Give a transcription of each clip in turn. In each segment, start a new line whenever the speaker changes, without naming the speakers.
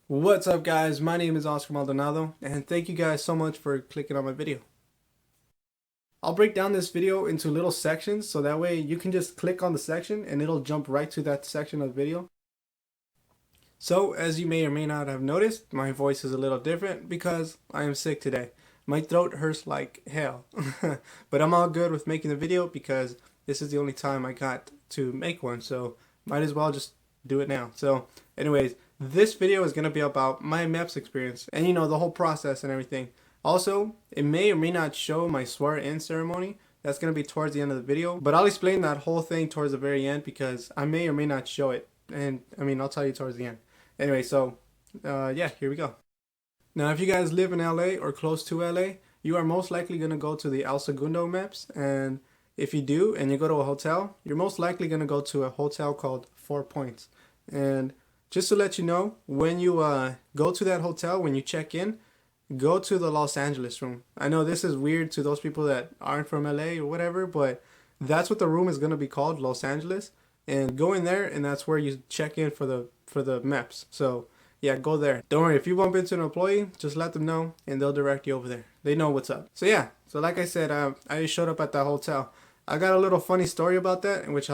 What's up guys, my name is Oscar Maldonado and thank you guys so much for clicking on my video. I'll break down this video into little sections so that way you can just click on the section and it'll jump right to that section of the video. So as you may or may not have noticed, my voice is a little different because I am sick today. My throat hurts like hell, but I'm all good with making the video because this is the only time I got to make one, so might as well just do it now. So anyways, this video is going to be about my MEPS experience and the whole process and everything. Also, it may or may not show my swear-in ceremony. That's going to be towards the end of the video, but I'll explain that whole thing towards the very end because I may or may not show it, and I'll tell you towards the end. Anyway, so yeah, here we go. Now, if you guys live in LA or close to LA, you are most likely going to go to the El Segundo MEPS, and if you do and you go to a hotel, you're most likely going to go to a hotel called 4 Points. And just to let you know, when you go to that hotel, when you check in, go to the Los Angeles room. I know this is weird to those people that aren't from LA or whatever, but that's what the room is going to be called, Los Angeles. And go in there, and that's where you check in for the MEPS. So yeah, go there. Don't worry, if you bump into an employee, just let them know and they'll direct you over there. They know what's up. So yeah, so like I said, I showed up at that hotel. I got a little funny story about that, in which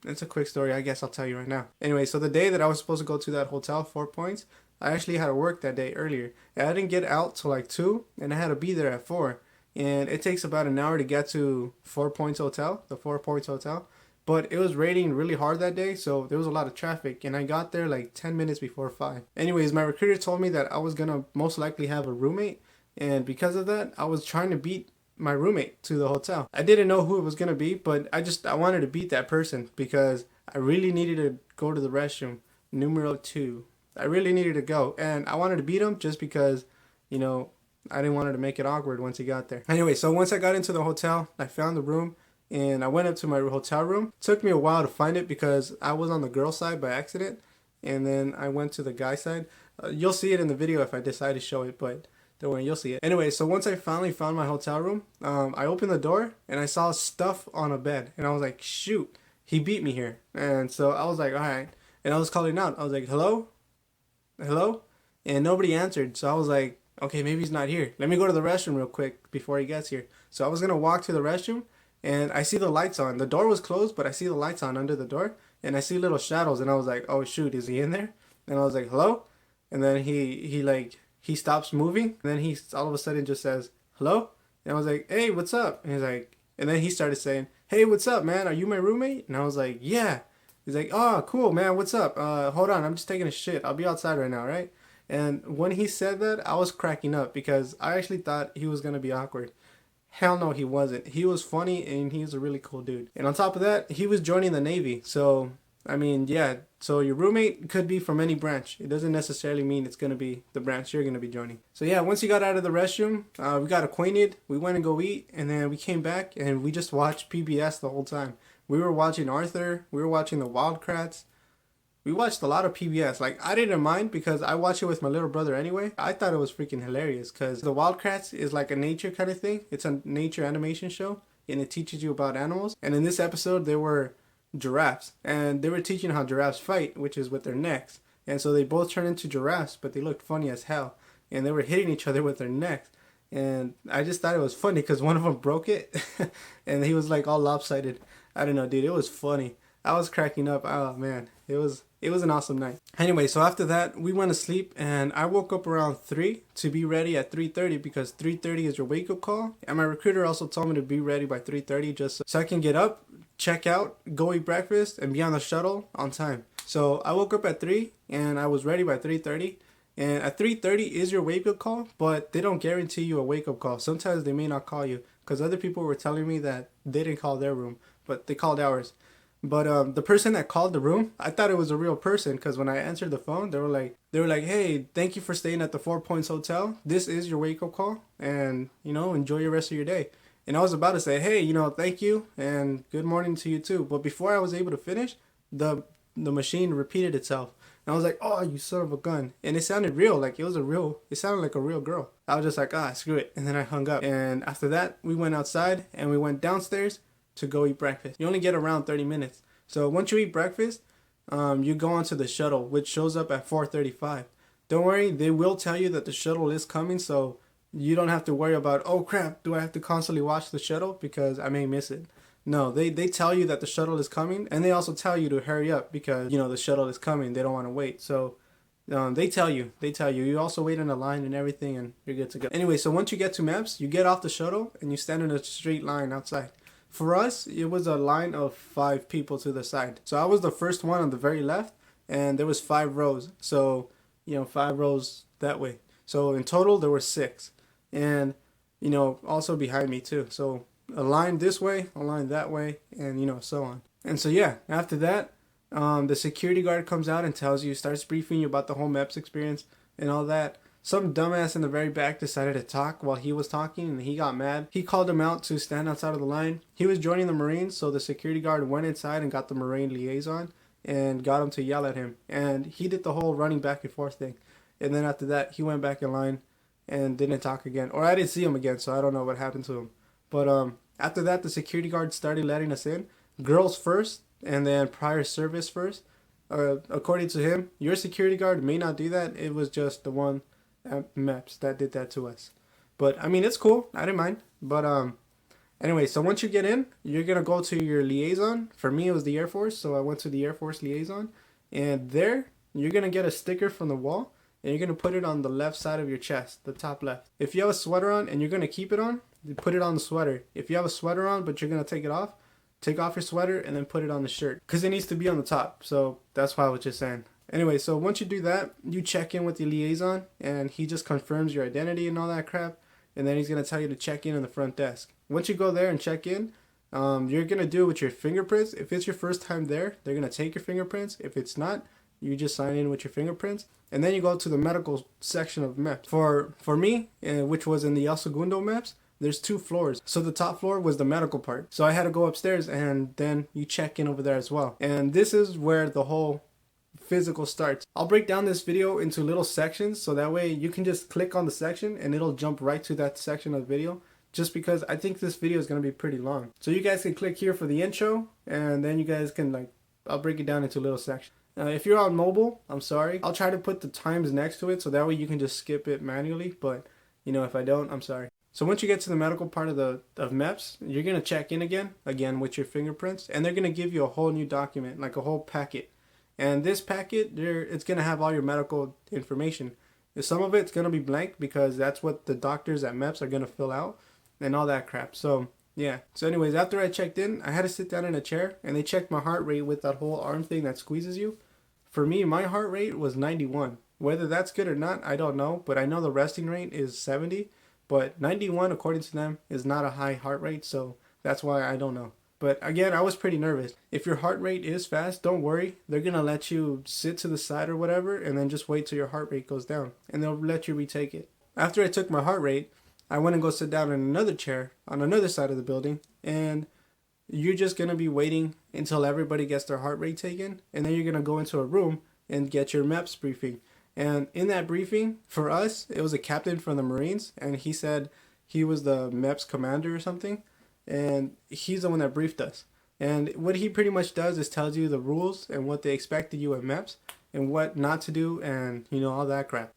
it's a quick story, I guess I'll tell you right now. Anyway, so the day that I was supposed to go to that hotel, 4 Points, I actually had to work that day earlier. And I didn't get out till like 2, and I had to be there at 4. And it takes about an hour to get to 4 Points Hotel, the 4 Points Hotel. But it was raining really hard that day, so there was a lot of traffic, and I got there like 10 minutes before 5. Anyways, my recruiter told me that I was gonna most likely have a roommate, and because of that, I was trying to beat my roommate to the hotel. I didn't know who it was gonna be, but I wanted to beat that person because I really needed to go to the restroom. Numero 2. I really needed to go, and I wanted to beat him just because, I didn't want to make it awkward once he got there. Anyway, so once I got into the hotel, I found the room. And I went up to my hotel room. It took me a while to find it because I was on the girl side by accident. And then I went to the guy side. You'll see it in the video if I decide to show it, but don't worry, you'll see it. Anyway, so once I finally found my hotel room, I opened the door and I saw stuff on a bed. And I was like, shoot, he beat me here. And so I was like, all right. And I was calling out. I was like, hello? Hello? And nobody answered. So I was like, okay, maybe he's not here. Let me go to the restroom real quick before he gets here. So I was going to walk to the restroom. And I see the lights on. The door was closed, but I see the lights on under the door. And I see little shadows. And I was like, oh, shoot, is he in there? And I was like, hello? And then he stops moving. And then he all of a sudden just says, hello? And I was like, hey, what's up? And he's like, and then he started saying, hey, what's up, man? Are you my roommate? And I was like, yeah. He's like, oh, cool, man. What's up? Hold on. I'm just taking a shit. I'll be outside right now, right? And when he said that, I was cracking up because I actually thought he was going to be awkward. Hell no, he wasn't. He was funny and he's a really cool dude. And on top of that, he was joining the Navy. So, yeah. So your roommate could be from any branch. It doesn't necessarily mean it's going to be the branch you're going to be joining. So yeah, once he got out of the restroom, we got acquainted. We went and go eat. And then we came back and we just watched PBS the whole time. We were watching Arthur. We were watching the Wildcrats. We watched a lot of PBS. Like, I didn't mind because I watched it with my little brother anyway. I thought it was freaking hilarious because the Wildcrats is like a nature kind of thing. It's a nature animation show and it teaches you about animals. And in this episode, there were giraffes and they were teaching how giraffes fight, which is with their necks. And so they both turned into giraffes, but they looked funny as hell. And they were hitting each other with their necks. And I just thought it was funny because one of them broke it and he was like all lopsided. I don't know, dude. It was funny. I was cracking up. Oh man, it was an awesome night. Anyway, so after that, we went to sleep and I woke up around 3 to be ready at 3:30 because 3:30 is your wake up call. And my recruiter also told me to be ready by 3:30 just so I can get up, check out, go eat breakfast, and be on the shuttle on time. So I woke up at 3 and I was ready by 3:30. And at 3:30 is your wake up call, but they don't guarantee you a wake up call. Sometimes they may not call you because other people were telling me that they didn't call their room, but they called ours. But the person that called the room, I thought it was a real person because when I answered the phone, they were like, hey, thank you for staying at the 4 Points Hotel. This is your wake up call, and enjoy your rest of your day. And I was about to say, hey, thank you and good morning to you too. But before I was able to finish, the machine repeated itself. And I was like, oh, you son of a gun. And it sounded real, like it sounded like a real girl. I was just like, screw it. And then I hung up. And after that, we went outside and we went downstairs to go eat breakfast. You only get around 30 minutes. So once you eat breakfast, you go onto the shuttle, which shows up at 4:35. Don't worry, they will tell you that the shuttle is coming, so you don't have to worry about, oh crap, do I have to constantly watch the shuttle because I may miss it. No, they tell you that the shuttle is coming, and they also tell you to hurry up because, you know, the shuttle is coming. They don't want to wait. So they tell you. You also wait in a line and everything, and you're good to go. Anyway, so once you get to MEPS, you get off the shuttle and you stand in a straight line outside. For us, it was a line of 5 people to the side. So I was the first one on the very left, and there was 5 rows. So, you know, 5 rows that way. So in total, there were 6. And, you know, also behind me too. So a line this way, a line that way, and, you know, so on. And so, yeah, after that, the security guard comes out and tells you, starts briefing you about the whole MEPS experience and all that. Some dumbass in the very back decided to talk while he was talking, and he got mad. He called him out to stand outside of the line. He was joining the Marines, so the security guard went inside and got the Marine liaison and got him to yell at him. And he did the whole running back and forth thing. And then after that, he went back in line and didn't talk again. Or I didn't see him again, so I don't know what happened to him. But after that, the security guard started letting us in. Girls first, and then prior service first. According to him, your security guard may not do that. It was just the one at MEPS that did that to us. But I mean, it's cool. I didn't mind. But anyway, so once you get in, you're gonna go to your liaison. For me, it was the Air Force, so I went to the Air Force liaison, and there you're gonna get a sticker from the wall, and you're gonna put it on the left side of your chest, the top left. If you have a sweater on and you're gonna keep it on, you put it on the sweater. If you have a sweater on but you're gonna take it off, take off your sweater and then put it on the shirt because it needs to be on the top. So that's why I was just saying. Anyway, so once you do that, you check in with the liaison and he just confirms your identity and all that crap. And then he's going to tell you to check in the front desk. Once you go there and check in, you're going to do it with your fingerprints. If it's your first time there, they're going to take your fingerprints. If it's not, you just sign in with your fingerprints. And then you go to the medical section of MEPS. For me, which was in the El Segundo MEPS, there's 2 floors. So the top floor was the medical part. So I had to go upstairs and then you check in over there as well. And this is where the whole physical starts. I'll break down this video into little sections so that way you can just click on the section and it'll jump right to that section of the video, just because I think this video is going to be pretty long. So you guys can click here for the intro and then you guys can I'll break it down into little sections. If you're on mobile, I'm sorry. I'll try to put the times next to it so that way you can just skip it manually, but you know, if I don't, I'm sorry. So once you get to the medical part of MEPS, you're going to check in again with your fingerprints, and they're going to give you a whole new document, like a whole packet. And this packet, it's going to have all your medical information. Some of it's going to be blank because that's what the doctors at MEPS are going to fill out and all that crap. So yeah. So anyways, after I checked in, I had to sit down in a chair and they checked my heart rate with that whole arm thing that squeezes you. For me, my heart rate was 91. Whether that's good or not, I don't know, but I know the resting rate is 70. But 91, according to them, is not a high heart rate, so that's why I don't know. But again, I was pretty nervous. If your heart rate is fast, don't worry. They're going to let you sit to the side or whatever, and then just wait till your heart rate goes down, and they'll let you retake it. After I took my heart rate, I went and go sit down in another chair on another side of the building, and you're just going to be waiting until everybody gets their heart rate taken, and then you're going to go into a room and get your MEPS briefing. And in that briefing, for us, it was a captain from the Marines, and he said he was the MEPS commander or something, and he's the one that briefed us. And what he pretty much does is tells you the rules and what they expect of you at MEPS and what not to do and, you know, all that crap.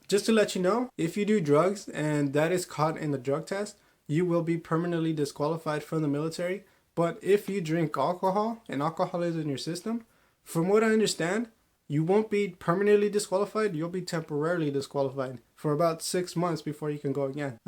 Just to let you know, if you do drugs and that is caught in the drug test, you will be permanently disqualified from the military. But if you drink alcohol and alcohol is in your system, from what I understand, you won't be permanently disqualified. You'll be temporarily disqualified for about 6 months before you can go again.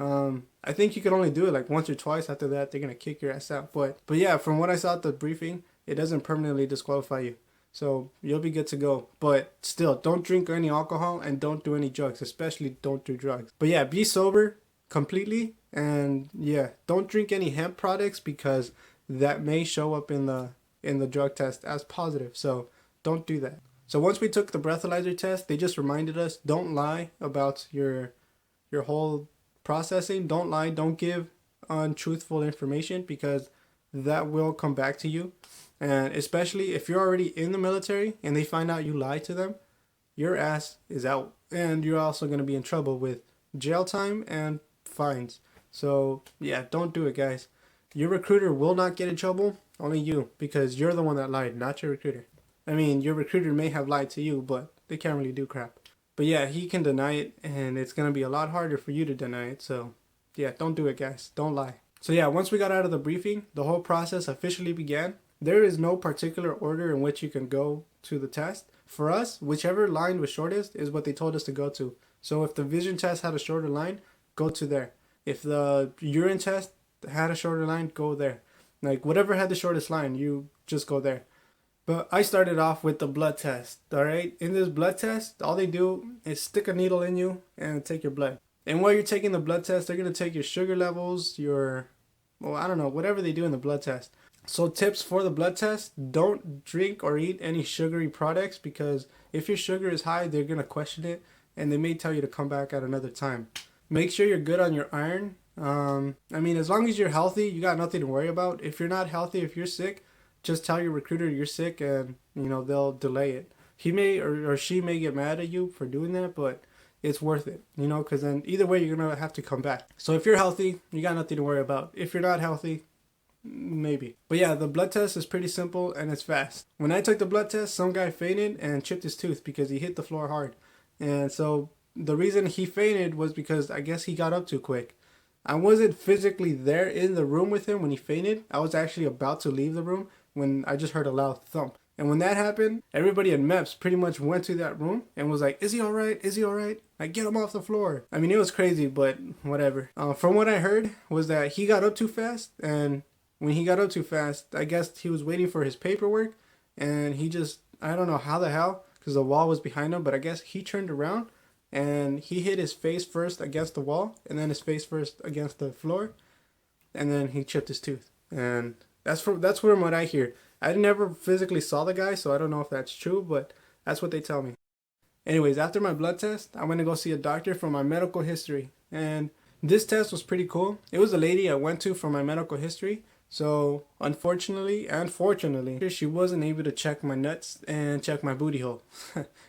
I think you can only do it like once or twice. After that, they're going to kick your ass out. But yeah, from what I saw at the briefing, it doesn't permanently disqualify you. So you'll be good to go. But still, don't drink any alcohol and don't do any drugs. Especially don't do drugs. But yeah, be sober completely. And yeah, don't drink any hemp products because that may show up in the drug test as positive. So don't do that. So once we took the breathalyzer test, they just reminded us, don't lie about your whole processing. Don't lie. Don't give untruthful information because that will come back to you. And especially if you're already in the military and they find out you lied to them, your ass is out. And you're also going to be in trouble with jail time and fines. So yeah, don't do it, guys. Your recruiter will not get in trouble, only you, because you're the one that lied, not your recruiter. I mean, your recruiter may have lied to you, but they can't really do crap. But yeah, he can deny it, and it's gonna be a lot harder for you to deny it. So yeah, don't do it, guys. Don't lie. So yeah, once we got out of the briefing, the whole process officially began. There is no particular order in which you can go to the test. For us, whichever line was shortest is what they told us to go to. So if the vision test had a shorter line, go to there. If the urine test had a shorter line, go there. Like whatever had the shortest line, you just go there. But I started off with the blood test. All right. In this blood test, all they do is stick a needle in you and take your blood. And while you're taking the blood test, they're gonna take your sugar levels, your, well, I don't know, whatever they do in the blood test. So tips for the blood test: don't drink or eat any sugary products, because if your sugar is high, they're gonna question it and they may tell you to come back at another time. Make sure you're good on your iron. I mean, as long as you're healthy, you got nothing to worry about. If you're not healthy, if you're sick, just tell your recruiter you're sick, and they'll delay it. He may or she may get mad at you for doing that, but it's worth it, because then either way you're gonna have to come back. So if you're healthy, you got nothing to worry about. If you're not healthy, maybe. But yeah, the blood test is pretty simple and it's fast. When I took the blood test, some guy fainted and chipped his tooth because he hit the floor hard. And so the reason he fainted was because I guess he got up too quick. I wasn't physically there in the room with him when he fainted. I was actually about to leave the room when I just heard a loud thump. And when that happened, everybody at MEPS pretty much went to that room and was like, is he all right? Is he all right? Like, get him off the floor. I mean, it was crazy, but whatever. From what I heard was that he got up too fast, and when he got up too fast, I guess he was waiting for his paperwork, and he just, I don't know how the hell, because the wall was behind him, but I guess he turned around and he hit his face first against the wall and then his face first against the floor, and then he chipped his tooth. And that's from what I hear. I never physically saw the guy, so I don't know if that's true, but that's what they tell me. Anyways, after my blood test, I went to go see a doctor for my medical history. And this test was pretty cool. It was a lady I went to for my medical history. So unfortunately and fortunately, she wasn't able to check my nuts and check my booty hole.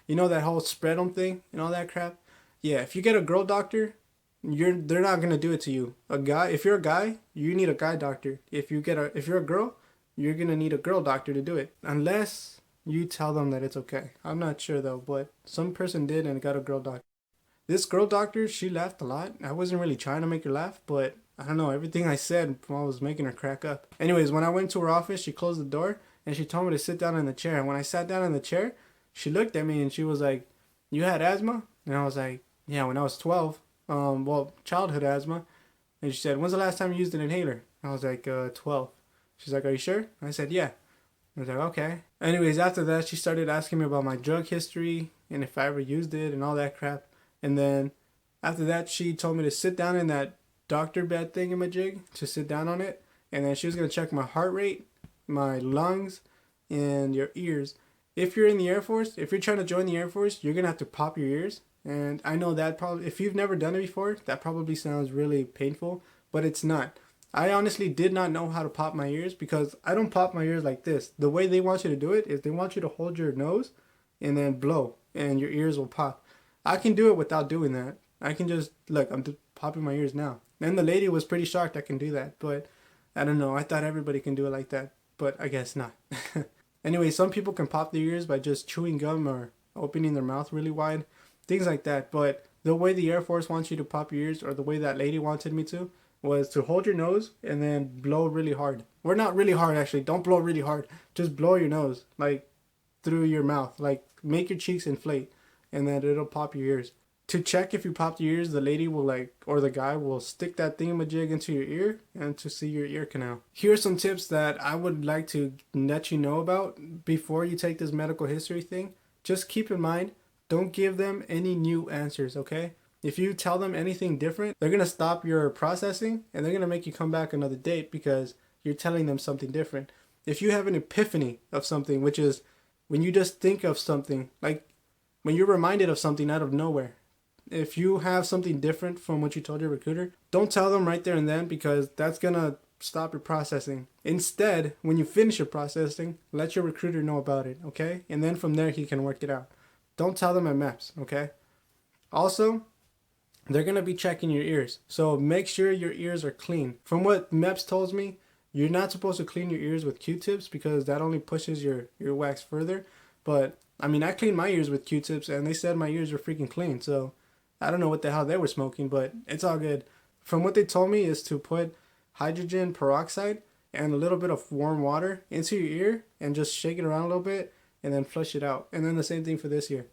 You know that whole spread 'em thing and all that crap? Yeah, if you get a girl doctor, they're not gonna do it to you. If you're a guy, you need a guy doctor. If you're a girl, you're gonna need a girl doctor to do it, unless you tell them that it's okay. I'm not sure though, but some person did and got a girl doctor. This girl doctor, she laughed a lot. I wasn't really trying to make her laugh, but I don't know, everything I said was making her crack up. Anyways, when I went to her office, she closed the door and she told me to sit down in the chair. And when I sat down in the chair, she looked at me and she was like, "You had asthma?" And I was like, "Yeah, when I was 12. Childhood asthma." And she said, "When's the last time you used an inhaler?" I was like, 12. She's like, "Are you sure?" I said, "Yeah." I was like, "Okay." Anyways, after that, she started asking me about my drug history and if I ever used it and all that crap. And then after that, she told me to sit down in that doctor bed thingamajig, to sit down on it. And then she was going to check my heart rate, my lungs, and your ears. If you're in the Air Force, if you're trying to join the Air Force, you're going to have to pop your ears. And I know that probably, if you've never done it before, that probably sounds really painful, but it's not. I honestly did not know how to pop my ears because I don't pop my ears like this. The way they want you to do it is they want you to hold your nose and then blow and your ears will pop. I can do it without doing that. I can just, look, I'm popping my ears now. And the lady was pretty shocked I can do that, but I don't know. I thought everybody can do it like that, but I guess not. Anyway, some people can pop their ears by just chewing gum or opening their mouth really wide, things like that. But the way the Air Force wants you to pop your ears, or the way that lady wanted me to, was to hold your nose and then blow really hard. Or not really hard, actually. Don't blow really hard. Just blow your nose, like through your mouth. Like make your cheeks inflate, and then it'll pop your ears. To check if you popped your ears, the lady will or the guy will stick that thingamajig into your ear and to see your ear canal. Here are some tips that I would like to let you know about before you take this medical history thing. Just keep in mind, don't give them any new answers, okay? If you tell them anything different, they're going to stop your processing and they're going to make you come back another date because you're telling them something different. If you have an epiphany of something, which is when you just think of something, like when you're reminded of something out of nowhere. If you have something different from what you told your recruiter, don't tell them right there and then because that's going to stop your processing. Instead, when you finish your processing, let your recruiter know about it, okay? And then from there, he can work it out. Don't tell them at MEPS, okay? Also, they're going to be checking your ears. So make sure your ears are clean. From what MEPS tells me, you're not supposed to clean your ears with Q-tips because that only pushes your earwax further. But I mean, I cleaned my ears with Q-tips and they said my ears were freaking clean. So I don't know what the hell they were smoking, but it's all good. From what they told me is to put hydrogen peroxide and a little bit of warm water into your ear and just shake it around a little bit and then flush it out. And then the same thing for this ear.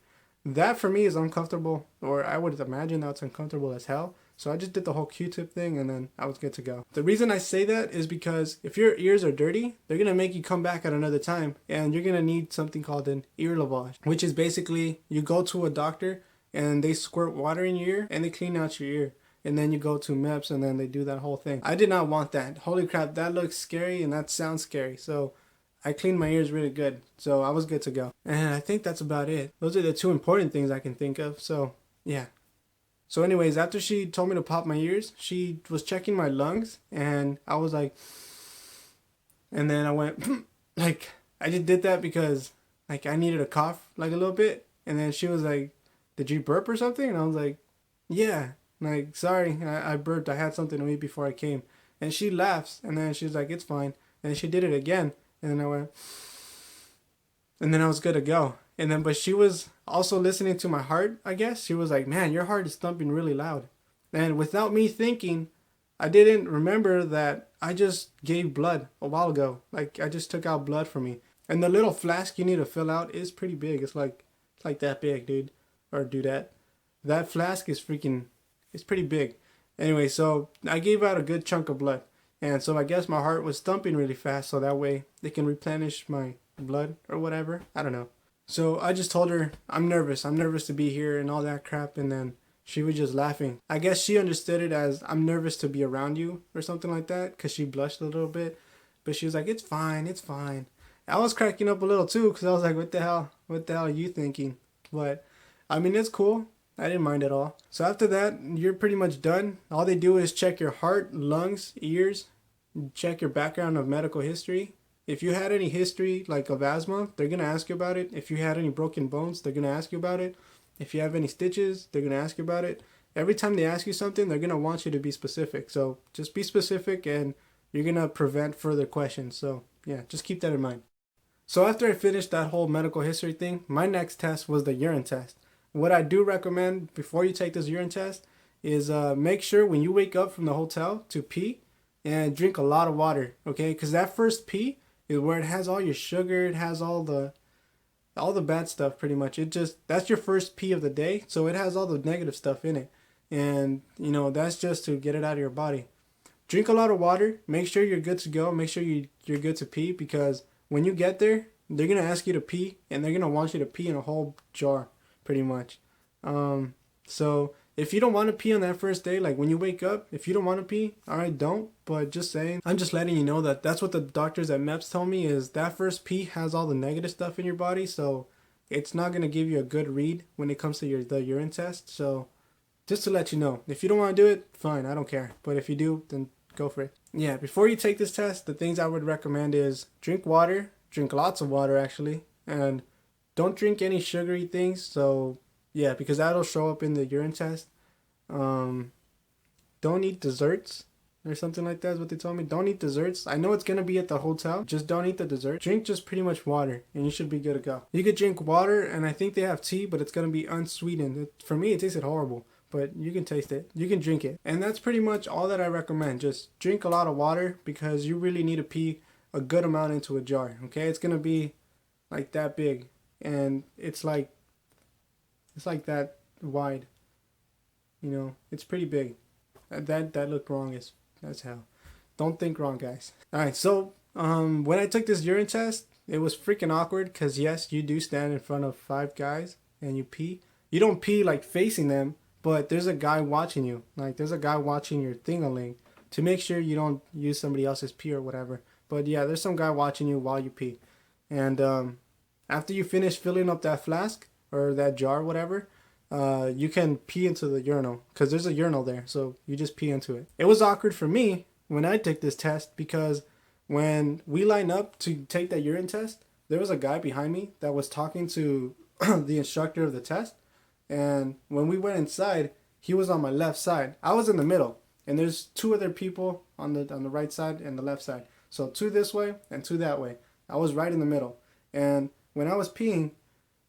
That for me is uncomfortable, or I would imagine that's uncomfortable as hell. So I just did the whole Q-tip thing and then I was good to go. The reason I say that is because if your ears are dirty, they're going to make you come back at another time and you're going to need something called an ear lavage, which is basically you go to a doctor and they squirt water in your ear and they clean out your ear. And then you go to MEPS and then they do that whole thing. I did not want that. Holy crap, that looks scary and that sounds scary. So I cleaned my ears really good. So I was good to go. And I think that's about it. Those are the two important things I can think of. So yeah. So anyways, after she told me to pop my ears, she was checking my lungs and I was like, and then I went, like, I just did that because like I needed a cough like a little bit. And then she was like, did you burp or something? And I was like, yeah. Like, sorry, I burped. I had something to eat before I came. And she laughs and then she's like, it's fine. And she did it again. And then I went, and then I was good to go. And then, but she was also listening to my heart, I guess. She was like, man, your heart is thumping really loud. And without me thinking, I didn't remember that I just gave blood a while ago. Like, I just took out blood from me. And the little flask you need to fill out is pretty big. It's like that big, dude. Or dudette. That flask is freaking, it's pretty big. Anyway, so I gave out a good chunk of blood. And so I guess my heart was thumping really fast so that way they can replenish my blood or whatever. I don't know. So I just told her, I'm nervous. I'm nervous to be here and all that crap. And then she was just laughing. I guess she understood it as I'm nervous to be around you or something like that because she blushed a little bit. But she was like, it's fine. It's fine. I was cracking up a little too because I was like, what the hell? What the hell are you thinking? But I mean, it's cool. I didn't mind at all. So after that, you're pretty much done. All they do is check your heart, lungs, ears, check your background of medical history. If you had any history like of asthma, they're going to ask you about it. If you had any broken bones, they're going to ask you about it. If you have any stitches, they're going to ask you about it. Every time they ask you something, they're going to want you to be specific. So just be specific and you're going to prevent further questions. So yeah, just keep that in mind. So after I finished that whole medical history thing, my next test was the urine test. What I do recommend before you take this urine test is make sure when you wake up from the hotel to pee and drink a lot of water, okay? Because that first pee is where it has all your sugar, it has all the bad stuff pretty much. That's your first pee of the day, so it has all the negative stuff in it. And, you know, that's just to get it out of your body. Drink a lot of water, make sure you're good to go, make sure you're good to pee because when you get there, they're going to ask you to pee and they're going to want you to pee in a whole jar. Pretty much. So if you don't want to pee on that first day, like when you wake up, if you don't want to pee, all right, don't. But just saying, I'm just letting you know that that's what the doctors at MEPS told me is that first pee has all the negative stuff in your body. So it's not going to give you a good read when it comes to the urine test. So just to let you know, if you don't want to do it, fine, I don't care. But if you do, then go for it. Yeah, before you take this test, the things I would recommend is drink water, drink lots of water actually, and don't drink any sugary things. So yeah, because that'll show up in the urine test. Don't eat desserts or something like that is what they told me. Don't eat desserts. I know it's gonna be at the hotel. Just don't eat the dessert. Drink just pretty much water and you should be good to go. You could drink water and I think they have tea, but it's gonna be unsweetened. For me, it tasted horrible, but you can taste it. You can drink it. And that's pretty much all that I recommend. Just drink a lot of water because you really need to pee a good amount into a jar. Okay, it's gonna be like that big. And it's like that wide, you know. It's pretty big. That looked wrong as hell. Don't think wrong, guys. All right, so when I took this urine test, it was freaking awkward because yes, you do stand in front of 5 guys and you pee. You don't pee like facing them, but there's a guy watching you. Like there's a guy watching your thing-a-ling to make sure you don't use somebody else's pee or whatever. But yeah, there's some guy watching you while you pee, and after you finish filling up that flask or that jar, whatever, you can pee into the urinal because there's a urinal there. So you just pee into it. It was awkward for me when I took this test because when we lined up to take that urine test, there was a guy behind me that was talking to the instructor of the test. And when we went inside, he was on my left side. I was in the middle. And there's 2 other people on the right side and the left side. So 2 this way and 2 that way. I was right in the middle. And when I was peeing,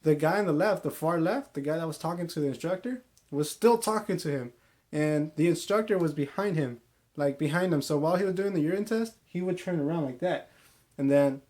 the guy on the left, the far left, the guy that was talking to the instructor, was still talking to him. And the instructor was behind him, like behind him. So while he was doing the urine test, he would turn around like that. And then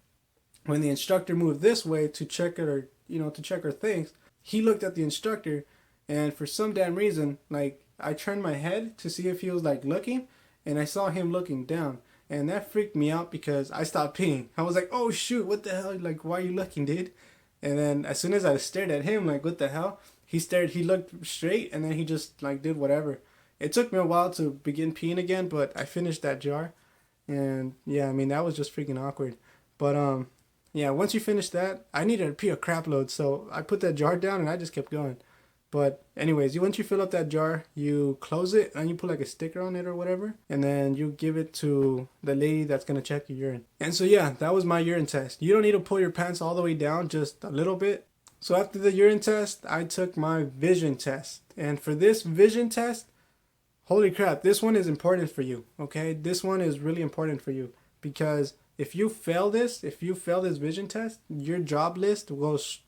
when the instructor moved this way to check her, to check her things, he looked at the instructor, and for some damn reason, like, I turned my head to see if he was like looking, and I saw him looking down. And that freaked me out because I stopped peeing. I was like, oh shoot, what the hell? Like, why are you looking, dude? And then as soon as I stared at him, like, what the hell? He looked straight, and then he just, like, did whatever. It took me a while to begin peeing again, but I finished that jar. And yeah, I mean, that was just freaking awkward. But yeah, once you finish that, I needed to pee a crap load, so I put that jar down and I just kept going. But anyways, once you fill up that jar, you close it and you put like a sticker on it or whatever, and then you give it to the lady that's gonna check your urine. And so yeah, that was my urine test. You don't need to pull your pants all the way down, just a little bit. So after the urine test, I took my vision test. And for this vision test, holy crap, this one is important for you, okay? This one is really important for you because if you fail this vision test, your job list goes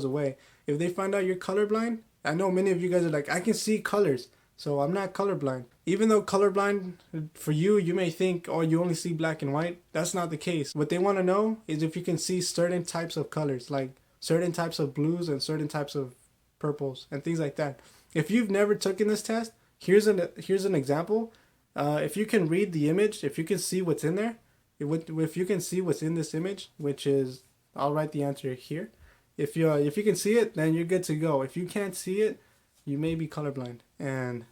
away. If they find out you're colorblind, I know many of you guys are like, I can see colors, so I'm not colorblind. Even though colorblind, for you, you may think, oh, you only see black and white. That's not the case. What they want to know is if you can see certain types of colors, like certain types of blues and certain types of purples and things like that. If you've never taken this test, here's an example. If you can read the image, if you can see what's in there, if you can see what's in this image, which is, I'll write the answer here. If you can see it, then you're good to go. If you can't see it, you may be colorblind, and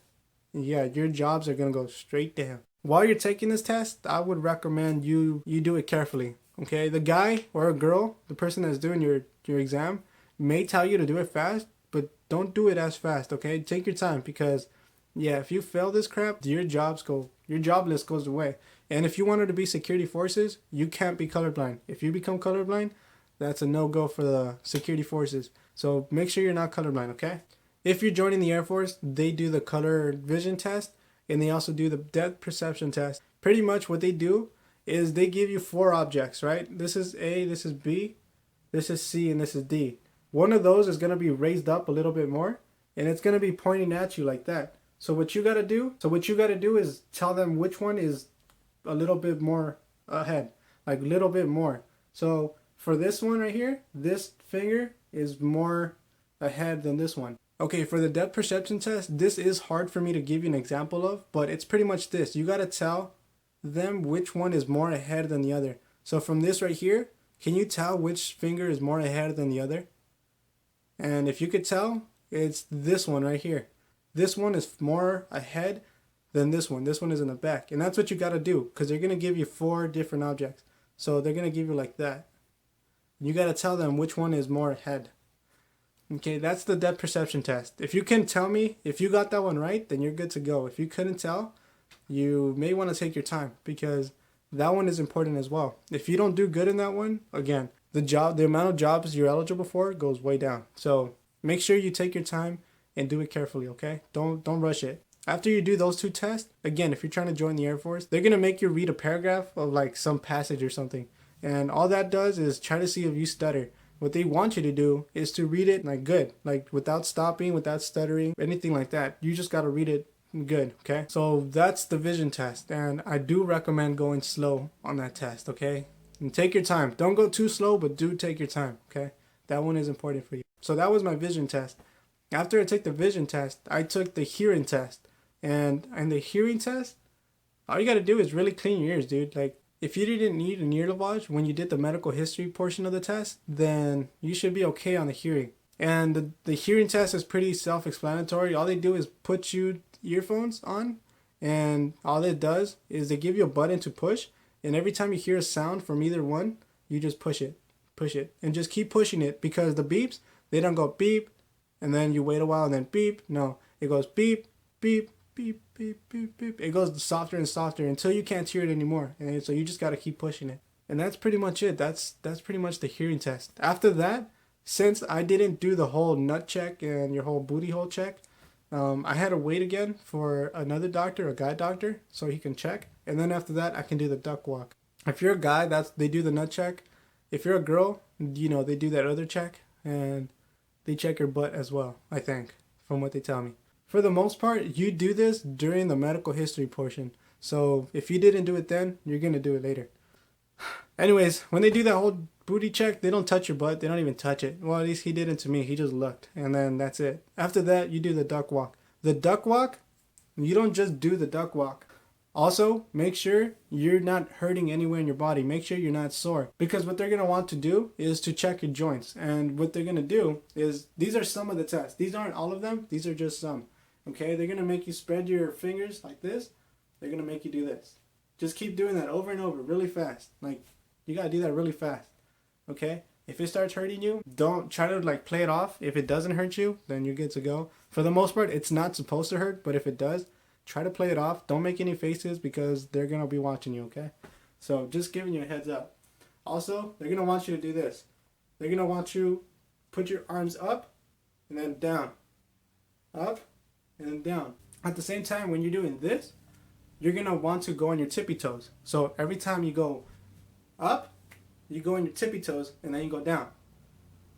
yeah, your jobs are gonna go straight down. While you're taking this test, I would recommend you do it carefully. Okay, the guy or a girl, the person that's doing your exam, may tell you to do it fast, but don't do it as fast. Okay, take your time because yeah, if you fail this crap, your job list goes away. And if you wanted to be security forces, you can't be colorblind. If you become colorblind, that's a no-go for the security forces. So make sure you're not colorblind, okay? If you're joining the Air Force, they do the color vision test, and they also do the depth perception test. Pretty much what they do is they give you 4 objects, right? This is A, this is B, this is C, and this is D. One of those is going to be raised up a little bit more, and it's going to be pointing at you like that. So what you got to do is tell them which one is a little bit more ahead, like a little bit more. So for this one right here, this finger is more ahead than this one. Okay, for the depth perception test, this is hard for me to give you an example of, but it's pretty much this. You got to tell them which one is more ahead than the other. So from this right here, can you tell which finger is more ahead than the other? And if you could tell, it's this one right here. This one is more ahead than this one. This one is in the back. And that's what you got to do because they're going to give you 4 different objects. So they're going to give you like that. You got to tell them which one is more ahead. Okay, that's the depth perception test. If you can tell me, if you got that one right, then you're good to go. If you couldn't tell, you may want to take your time because that one is important as well. If you don't do good in that one, again, the amount of jobs you're eligible for goes way down. So make sure you take your time and do it carefully, okay? Don't rush it. After you do those 2 tests, again, if you're trying to join the Air Force, they're going to make you read a paragraph of like some passage or something. And all that does is try to see if you stutter. What they want you to do is to read it like good, like without stopping, without stuttering, anything like that. You just got to read it good, okay? So that's the vision test. And I do recommend going slow on that test, okay? And take your time. Don't go too slow, but do take your time, okay? That one is important for you. So that was my vision test. After I took the vision test, I took the hearing test. And the hearing test, all you got to do is really clean your ears, dude. Like, if you didn't need an ear lavage when you did the medical history portion of the test, then you should be okay on the hearing. And the hearing test is pretty self-explanatory. All they do is put you earphones on, and all it does is they give you a button to push, and every time you hear a sound from either one, you just push it, and just keep pushing it because the beeps, they don't go beep, and then you wait a while and then beep. No, it goes beep, beep, beep, beep, beep, beep. It goes softer and softer until you can't hear it anymore. And so you just got to keep pushing it. And that's pretty much it. That's pretty much the hearing test. After that, since I didn't do the whole nut check and your whole booty hole check, I had to wait again for another doctor, a guy doctor, so he can check. And then after that, I can do the duck walk. If you're a guy, they do the nut check. If you're a girl, they do that other check. and they check your butt as well, I think, from what they tell me. For the most part, you do this during the medical history portion. So if you didn't do it then, you're going to do it later. Anyways, when they do that whole booty check, they don't touch your butt. They don't even touch it. Well, at least he didn't to me. He just looked. And then that's it. After that, you do the duck walk. The duck walk, you don't just do the duck walk. Also, make sure you're not hurting anywhere in your body. Make sure you're not sore. Because what they're going to want to do is to check your joints. And what they're going to do is, these are some of the tests. These aren't all of them. These are just some. Okay, they're going to make you spread your fingers like this. They're going to make you do this. Just keep doing that over and over really fast. Like, you got to do that really fast. Okay? If it starts hurting you, don't try to like play it off. If it doesn't hurt you, then you're good to go. For the most part, it's not supposed to hurt, but if it does, try to play it off. Don't make any faces because they're going to be watching you, okay? So just giving you a heads up. Also, they're going to want you to do this. They're going to want you put your arms up and then down. Up and then down. At the same time, when you're doing this, you're going to want to go on your tippy toes. So every time you go up, you go on your tippy toes and then you go down.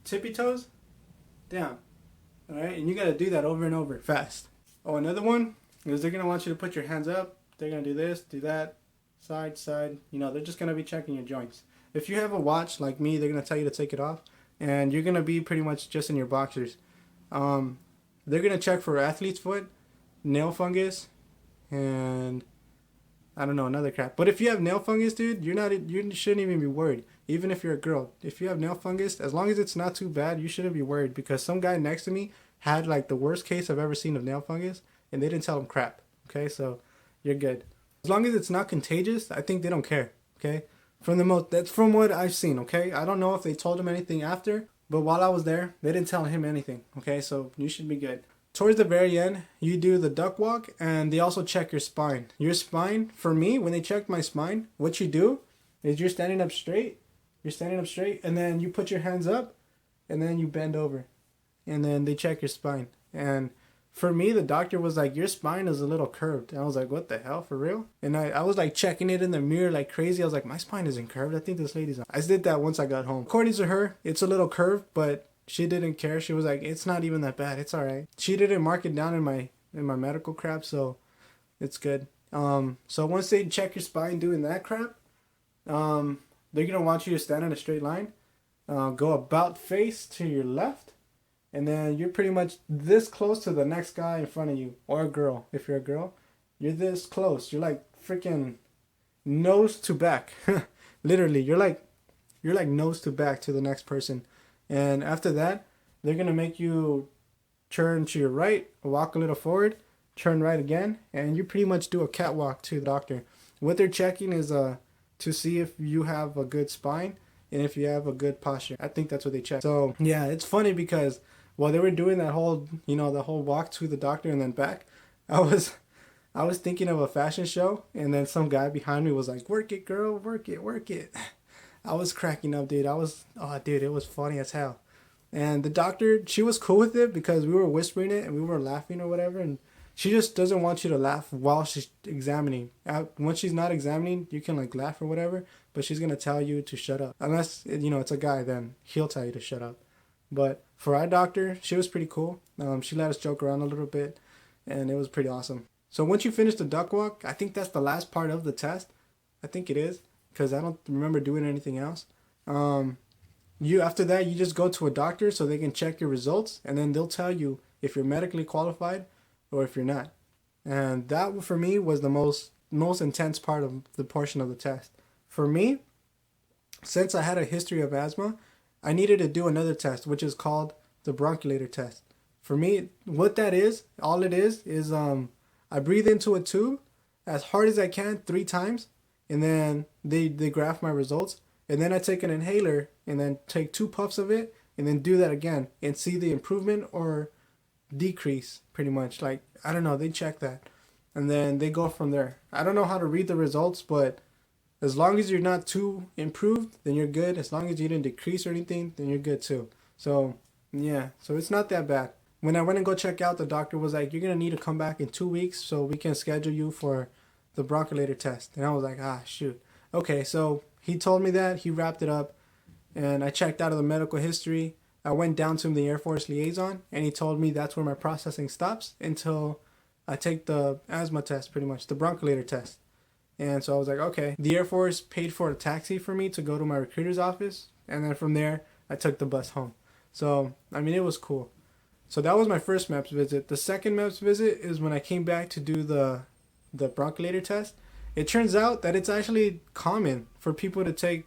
Tippy toes, down. Alright, and you got to do that over and over fast. Oh, another one is they're going to want you to put your hands up. They're going to do this, do that, side, side. You know, they're just going to be checking your joints. If you have a watch like me, they're going to tell you to take it off. And you're going to be pretty much just in your boxers. They're going to check for athlete's foot, nail fungus, and I don't know, another crap. But if you have nail fungus, dude, you shouldn't even be worried. Even if you're a girl. If you have nail fungus, as long as it's not too bad, you shouldn't be worried. Because some guy next to me had like the worst case I've ever seen of nail fungus. And they didn't tell him crap. Okay, so you're good. As long as it's not contagious, I think they don't care. Okay, that's from what I've seen. Okay, I don't know if they told him anything after, but while I was there, they didn't tell him anything. Okay, so you should be good. Towards the very end, you do the duck walk, and they also check your spine. Your spine, for me, when they checked my spine, what you do is you're standing up straight. You're standing up straight, and then you put your hands up, and then you bend over, and then they check your spine. And for me, the doctor was like, your spine is a little curved. And I was like, what the hell, for real? And I was like checking it in the mirror like crazy. I was like, my spine isn't curved. I think this lady's on. I did that once I got home. According to her, it's a little curved, but she didn't care. She was like, it's not even that bad. It's all right. She didn't mark it down in my medical crap, so it's good. So once they check your spine doing that crap, they're going to want you to stand in a straight line. Go about face to your left. And then you're pretty much this close to the next guy in front of you. Or a girl. If you're a girl, you're this close. You're like freaking nose to back. Literally, you're like nose to back to the next person. And after that, they're going to make you turn to your right, walk a little forward, turn right again. And you pretty much do a catwalk to the doctor. What they're checking is to see if you have a good spine and if you have a good posture. I think that's what they check. So yeah, it's funny because while they were doing that whole, the whole walk to the doctor and then back, I was thinking of a fashion show, and then some guy behind me was like, work it, girl, work it, work it. I was cracking up, dude. It was funny as hell. And the doctor, she was cool with it because we were whispering it and we were laughing or whatever, and she just doesn't want you to laugh while she's examining. Once she's not examining, you can like laugh or whatever, but she's going to tell you to shut up. Unless, it's a guy, then he'll tell you to shut up. But for our doctor, she was pretty cool. She let us joke around a little bit, and it was pretty awesome. So once you finish the duck walk, I think that's the last part of the test. I think it is, because I don't remember doing anything else. After that, you just go to a doctor so they can check your results, and then they'll tell you if you're medically qualified or if you're not. And that, for me, was the most intense part of the portion of the test. For me, since I had a history of asthma, I needed to do another test, which is called the bronchulator test. For me, what that is, all it is I breathe into a tube as hard as I can 3 times, and then they graph my results. And then I take an inhaler and then take 2 puffs of it and then do that again and see the improvement or decrease, pretty much. Like, I don't know, they check that. And then they go from there. I don't know how to read the results, but as long as you're not too improved, then you're good. As long as you didn't decrease or anything, then you're good too. So, yeah. So it's not that bad. When I went and go check out, the doctor was like, you're going to need to come back in 2 weeks so we can schedule you for the bronchulator test. And I was like, shoot. Okay, so he told me that. He wrapped it up. And I checked out of the medical history. I went down to the Air Force liaison, and he told me that's where my processing stops until I take the asthma test, pretty much, the broncholator test. And so I was like, okay. The Air Force paid for a taxi for me to go to my recruiter's office, and then from there, I took the bus home. So, I mean, it was cool. So that was my first MEPS visit. The second MEPS visit is when I came back to do the broncholator test. It turns out that it's actually common for people to take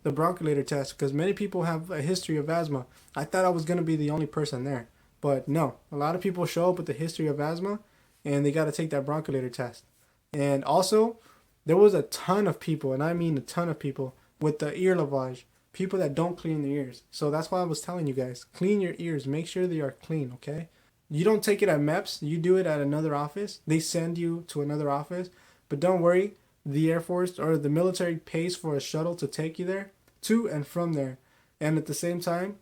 the broncholator test because many people have a history of asthma. I thought I was going to be the only person there, but no. A lot of people show up with a history of asthma, and they got to take that broncholator test. And also, there was a ton of people, and I mean a ton of people, with the ear lavage. People that don't clean their ears. So that's why I was telling you guys, clean your ears. Make sure they are clean, okay? You don't take it at MEPS. You do it at another office. They send you to another office. But don't worry, the Air Force or the military pays for a shuttle to take you there, to and from there. And at the same time,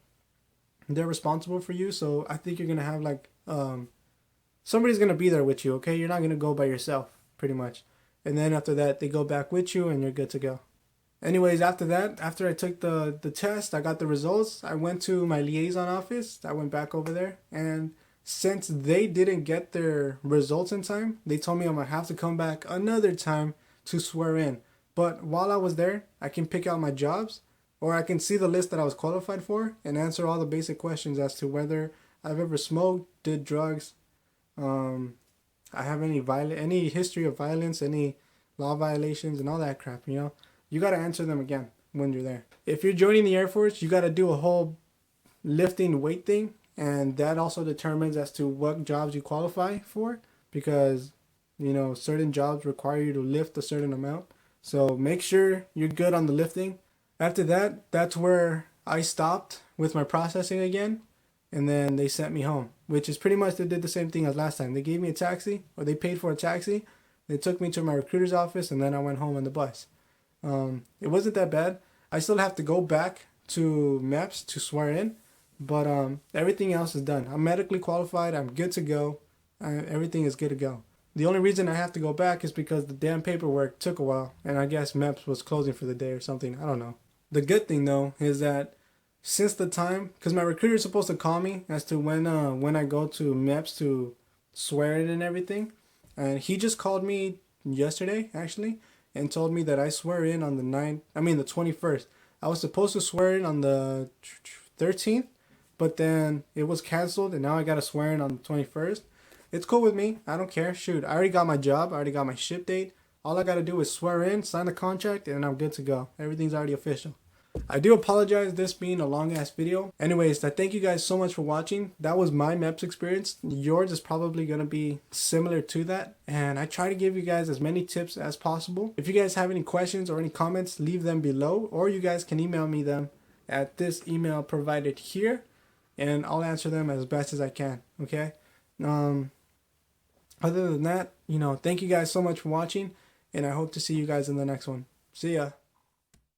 they're responsible for you. So I think you're going to have like, somebody's going to be there with you, okay? You're not going to go by yourself, pretty much. And then after that, they go back with you and you're good to go. Anyways, after that, after I took the test, I got the results. I went to my liaison office. I went back over there. And since they didn't get their results in time, they told me I'm going to have to come back another time to swear in. But while I was there, I can pick out my jobs, or I can see the list that I was qualified for and answer all the basic questions as to whether I've ever smoked, did drugs, I have any history of violence, any law violations, and all that crap, you know. You got to answer them again when you're there. If you're joining the Air Force, you got to do a whole lifting weight thing, and that also determines as to what jobs you qualify for, because, you know, certain jobs require you to lift a certain amount. So make sure you're good on the lifting. After that, that's where I stopped with my processing again, and then they sent me home, which is pretty much they did the same thing as last time. They gave me a taxi, or they paid for a taxi. They took me to my recruiter's office, and then I went home on the bus. It wasn't that bad. I still have to go back to MEPS to swear in, but everything else is done. I'm medically qualified. I'm good to go. Everything is good to go. The only reason I have to go back is because the damn paperwork took a while, and I guess MEPS was closing for the day or something. I don't know. The good thing though is that since the time, because my recruiter is supposed to call me as to when I go to MEPS to swear in and everything, and he just called me yesterday actually, and told me that I swear in on the 21st. I was supposed to swear in on the 13th, but then it was canceled, and now I gotta swear in on the 21st. It's cool with me. I don't care. Shoot, I already got my job. I already got my ship date. All I gotta do is swear in, sign the contract, and I'm good to go. Everything's already official. I do apologize this being a long ass video. Anyways, I thank you guys so much for watching. That was my MEPS experience. Yours is probably going to be similar to that. And I try to give you guys as many tips as possible. If you guys have any questions or any comments, leave them below. Or you guys can email me them at this email provided here. And I'll answer them as best as I can. Okay? Other than that, you know, thank you guys so much for watching. And I hope to see you guys in the next one. See ya.